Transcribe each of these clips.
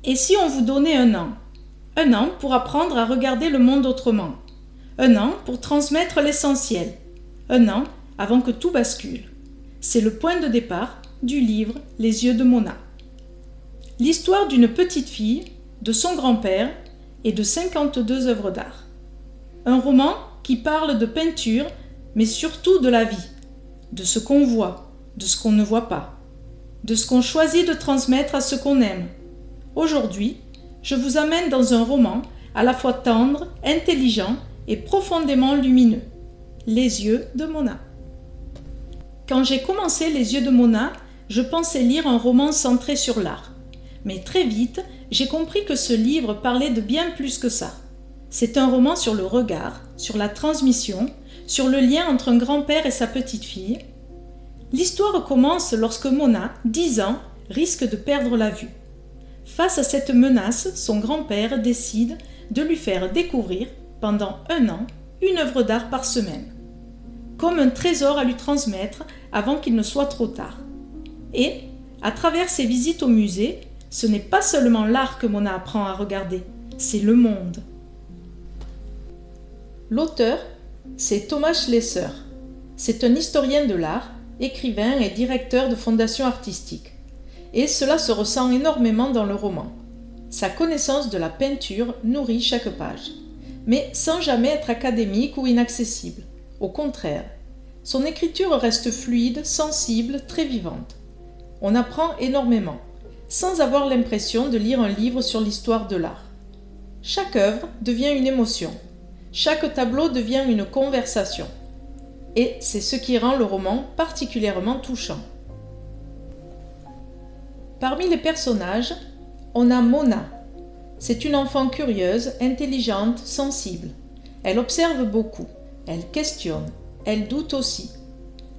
Et si on vous donnait un an? Un an pour apprendre à regarder le monde autrement. Un an pour transmettre l'essentiel. Un an avant que tout bascule. C'est le point de départ du livre Les yeux de Mona. L'histoire d'une petite fille, de son grand-père et de 52 œuvres d'art. Un roman qui parle de peinture, mais surtout de la vie, de ce qu'on voit, de ce qu'on ne voit pas, de ce qu'on choisit de transmettre à ce qu'on aime. Aujourd'hui, je vous amène dans un roman à la fois tendre, intelligent et profondément lumineux. Les yeux de Mona. Quand j'ai commencé Les yeux de Mona, je pensais lire un roman centré sur l'art. Mais très vite, j'ai compris que ce livre parlait de bien plus que ça. C'est un roman sur le regard, sur la transmission, sur le lien entre un grand-père et sa petite-fille. L'histoire commence lorsque Mona, 10 ans, risque de perdre la vue. Face à cette menace, son grand-père décide de lui faire découvrir, pendant un an, une œuvre d'art par semaine. Comme un trésor à lui transmettre avant qu'il ne soit trop tard. Et, à travers ses visites au musée, ce n'est pas seulement l'art que Mona apprend à regarder, c'est le monde. L'auteur, c'est Thomas Schlesser. C'est un historien de l'art, écrivain et directeur de fondations artistiques. Et cela se ressent énormément dans le roman. Sa connaissance de la peinture nourrit chaque page, mais sans jamais être académique ou inaccessible. Au contraire, son écriture reste fluide, sensible, très vivante. On apprend énormément, sans avoir l'impression de lire un livre sur l'histoire de l'art. Chaque œuvre devient une émotion, chaque tableau devient une conversation. Et c'est ce qui rend le roman particulièrement touchant. Parmi les personnages, on a Mona. C'est une enfant curieuse, intelligente, sensible. Elle observe beaucoup, elle questionne, elle doute aussi.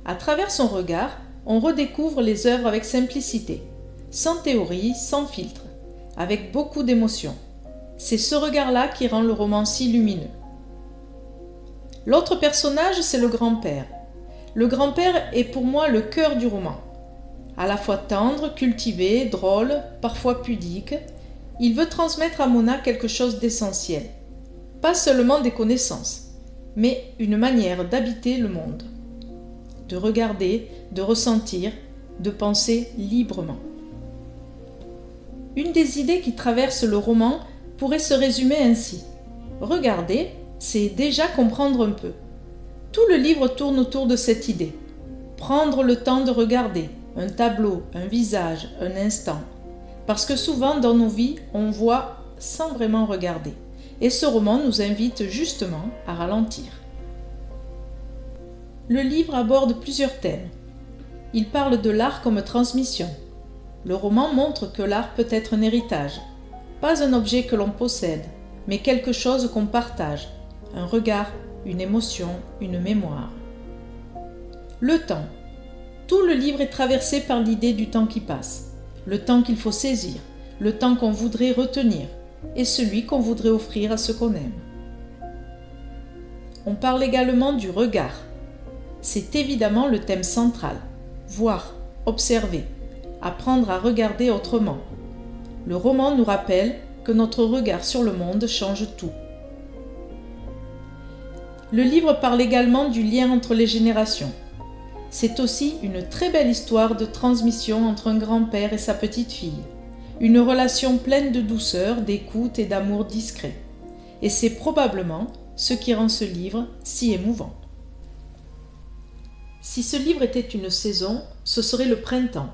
À travers son regard, on redécouvre les œuvres avec simplicité, sans théorie, sans filtre, avec beaucoup d'émotion. C'est ce regard-là qui rend le roman si lumineux. L'autre personnage, c'est le grand-père. Le grand-père est pour moi le cœur du roman. À la fois tendre, cultivé, drôle, parfois pudique, il veut transmettre à Mona quelque chose d'essentiel. Pas seulement des connaissances, mais une manière d'habiter le monde. De regarder, de ressentir, de penser librement. Une des idées qui traversent le roman pourrait se résumer ainsi. Regarder, c'est déjà comprendre un peu. Tout le livre tourne autour de cette idée. Prendre le temps de regarder, un tableau, un visage, un instant. Parce que souvent dans nos vies, on voit sans vraiment regarder. Et ce roman nous invite justement à ralentir. Le livre aborde plusieurs thèmes. Il parle de l'art comme transmission. Le roman montre que l'art peut être un héritage. Pas un objet que l'on possède, mais quelque chose qu'on partage. Un regard, une émotion, une mémoire. Le temps. Tout le livre est traversé par l'idée du temps qui passe, le temps qu'il faut saisir, le temps qu'on voudrait retenir et celui qu'on voudrait offrir à ceux qu'on aime. On parle également du regard. C'est évidemment le thème central. Voir, observer, apprendre à regarder autrement. Le roman nous rappelle que notre regard sur le monde change tout. Le livre parle également du lien entre les générations. C'est aussi une très belle histoire de transmission entre un grand-père et sa petite-fille. Une relation pleine de douceur, d'écoute et d'amour discret. Et c'est probablement ce qui rend ce livre si émouvant. Si ce livre était une saison, ce serait le printemps,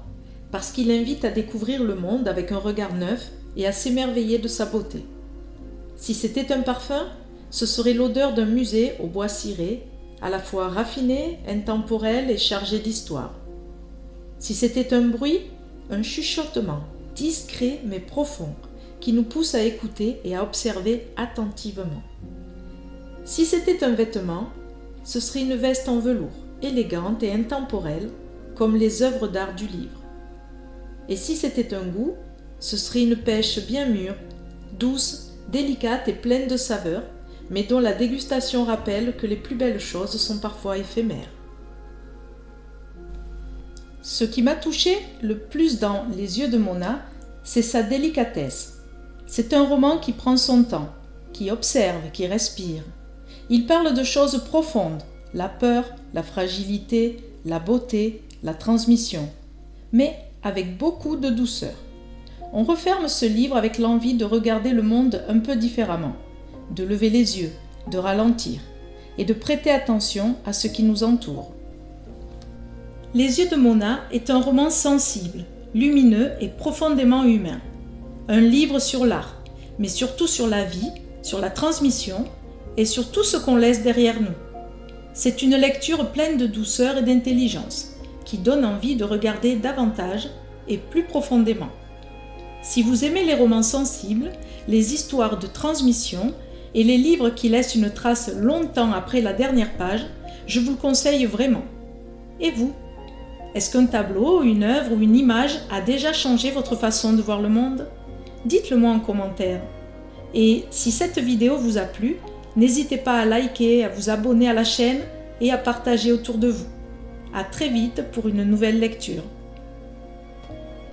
parce qu'il invite à découvrir le monde avec un regard neuf et à s'émerveiller de sa beauté. Si c'était un parfum, ce serait l'odeur d'un musée au bois ciré, à la fois raffiné, intemporel et chargé d'histoire. Si c'était un bruit, un chuchotement, discret mais profond, qui nous pousse à écouter et à observer attentivement. Si c'était un vêtement, ce serait une veste en velours, élégante et intemporelle, comme les œuvres d'art du livre. Et si c'était un goût, ce serait une pêche bien mûre, douce, délicate et pleine de saveurs, mais dont la dégustation rappelle que les plus belles choses sont parfois éphémères. Ce qui m'a touché le plus dans Les yeux de Mona, c'est sa délicatesse, C'est un roman qui prend son temps, qui observe, qui respire. Il parle de choses profondes, la peur, la fragilité, la beauté, la transmission, mais avec beaucoup de douceur. On referme ce livre avec l'envie de regarder le monde un peu différemment, de lever les yeux, de ralentir et de prêter attention à ce qui nous entoure. Les yeux de Mona est un roman sensible, lumineux et profondément humain. Un livre sur l'art, mais surtout sur la vie, sur la transmission et sur tout ce qu'on laisse derrière nous. C'est une lecture pleine de douceur et d'intelligence, qui donne envie de regarder davantage et plus profondément. Si vous aimez les romans sensibles, les histoires de transmission et les livres qui laissent une trace longtemps après la dernière page, je vous le conseille vraiment. Et vous ? Est-ce qu'un tableau, une œuvre ou une image a déjà changé votre façon de voir le monde ? Dites-le moi en commentaire. Et si cette vidéo vous a plu, n'hésitez pas à liker, à vous abonner à la chaîne et à partager autour de vous. À très vite pour une nouvelle lecture.